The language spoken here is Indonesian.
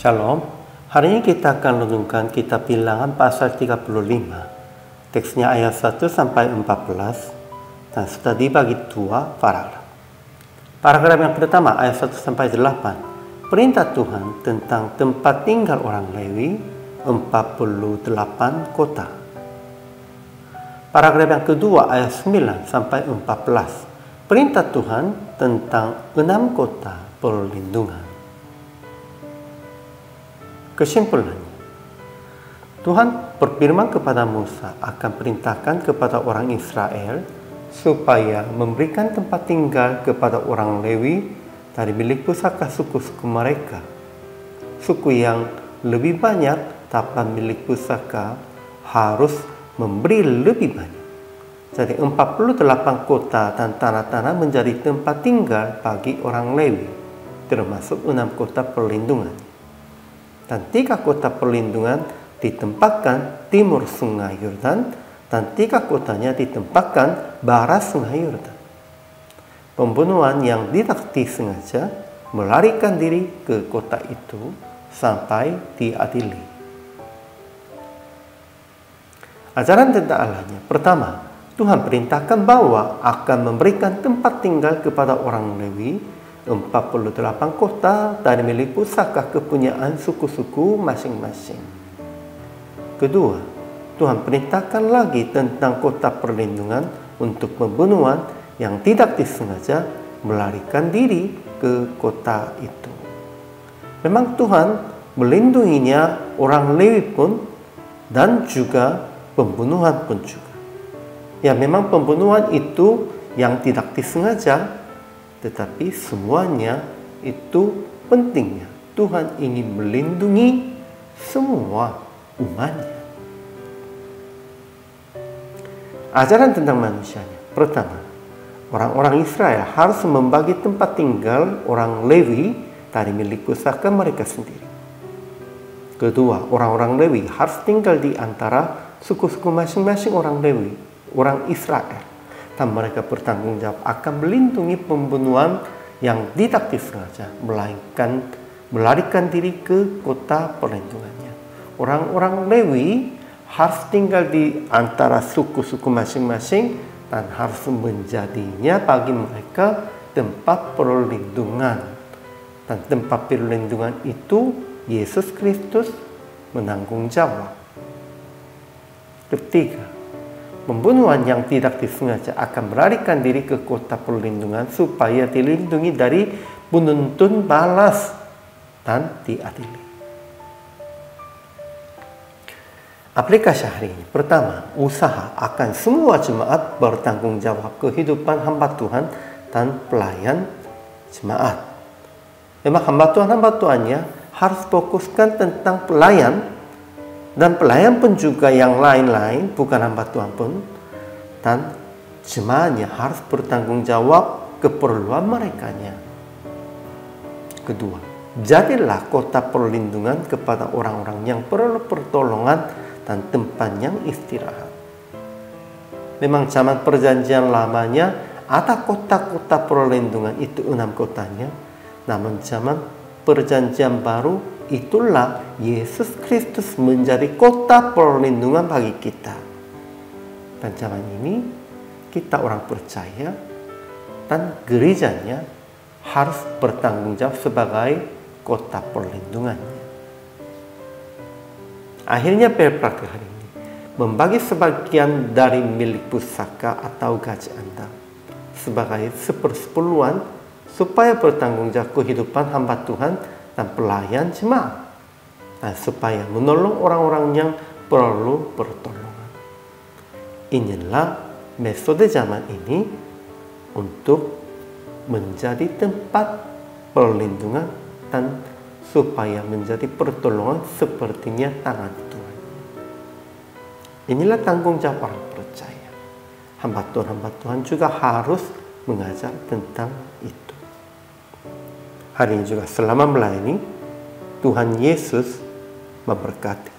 Shalom, hari ini kita akan renungkan kitab Bilangan pasal 35. Teksnya ayat 1 sampai 14 dan sudah dibagi dua paragraf. Paragraf yang pertama ayat 1 sampai 8. Perintah Tuhan tentang tempat tinggal orang Lewi 48 kota. Paragraf yang kedua ayat 9 sampai 14. Perintah Tuhan tentang 6 kota perlindungan. Kesimpulannya, Tuhan berfirman kepada Musa akan perintahkan kepada orang Israel supaya memberikan tempat tinggal kepada orang Lewi dari milik pusaka suku-suku mereka. Suku yang lebih banyak tanpa milik pusaka harus memberi lebih banyak. Jadi 48 kota dan tanah-tanah menjadi tempat tinggal bagi orang Lewi, termasuk 6 kota perlindungan. Dan 3 kota perlindungan ditempatkan timur sungai Yordan dan 3 kotanya ditempatkan barat sungai Yordan. Pembunuhan yang tidak disengaja melarikan diri ke kota itu sampai diadili. Ajaran tentang Allahnya. Pertama, Tuhan perintahkan bahwa akan memberikan tempat tinggal kepada orang Lewi 48 kota dari milik pusaka kepunyaan suku-suku masing-masing. Kedua, Tuhan perintahkan lagi tentang kota perlindungan untuk pembunuhan yang tidak disengaja melarikan diri ke kota itu. Memang Tuhan melindunginya orang Lewi pun dan juga pembunuhan pun juga. Ya, memang pembunuhan itu yang tidak disengaja, tetapi semuanya itu pentingnya. Tuhan ingin melindungi semua umatnya. Ajaran tentang manusianya. Pertama, orang-orang Israel harus membagi tempat tinggal orang Lewi dari milik pusaka mereka sendiri. Kedua, orang-orang Lewi harus tinggal di antara suku-suku masing-masing orang Lewi, orang Israel. Dan mereka bertanggung jawab akan melindungi pembunuhan yang tidak disengaja, melainkan melarikan diri ke kota perlindungannya. Orang-orang Lewi harus tinggal di antara suku-suku masing-masing dan harus menjadinya bagi mereka tempat perlindungan. Dan tempat perlindungan itu Yesus Kristus menanggung jawab. Ketiga, pembunuhan yang tidak disengaja akan melarikan diri ke kota perlindungan supaya dilindungi dari penuntun balas dan diadili. Aplikasi hari ini. Pertama, usaha akan semua jemaat bertanggung jawab kehidupan hamba Tuhan dan pelayan jemaat. Memang hamba Tuhannya harus fokuskan tentang pelayan, dan pelayan pun juga yang lain-lain, bukan hamba Tuhan pun. Dan jemaatnya harus bertanggung jawab keperluan merekanya. Kedua, jadilah kota perlindungan kepada orang-orang yang perlu pertolongan dan tempat yang istirahat. Memang zaman perjanjian lamanya ada kota-kota perlindungan itu 6 kotanya. Namun zaman perjanjian baru itulah Yesus Kristus menjadi kota perlindungan bagi kita. Dan zaman ini kita orang percaya dan gerejanya harus bertanggung jawab sebagai kota perlindungannya. Akhirnya praktik hari ini, membagi sebagian dari milik pusaka atau gaji Anda sebagai 1/10 supaya bertanggung jawab kehidupan hamba Tuhan dan pelayan jemaat, dan supaya menolong orang-orang yang perlu pertolongan. Inilah metode zaman ini untuk menjadi tempat perlindungan dan supaya menjadi pertolongan sepertinya tangan Tuhan. Inilah tanggung jawab orang percaya. Hamba Tuhan juga harus mengajar tentang itu. Hari ini juga selama melayani, Tuhan Yesus memberkati.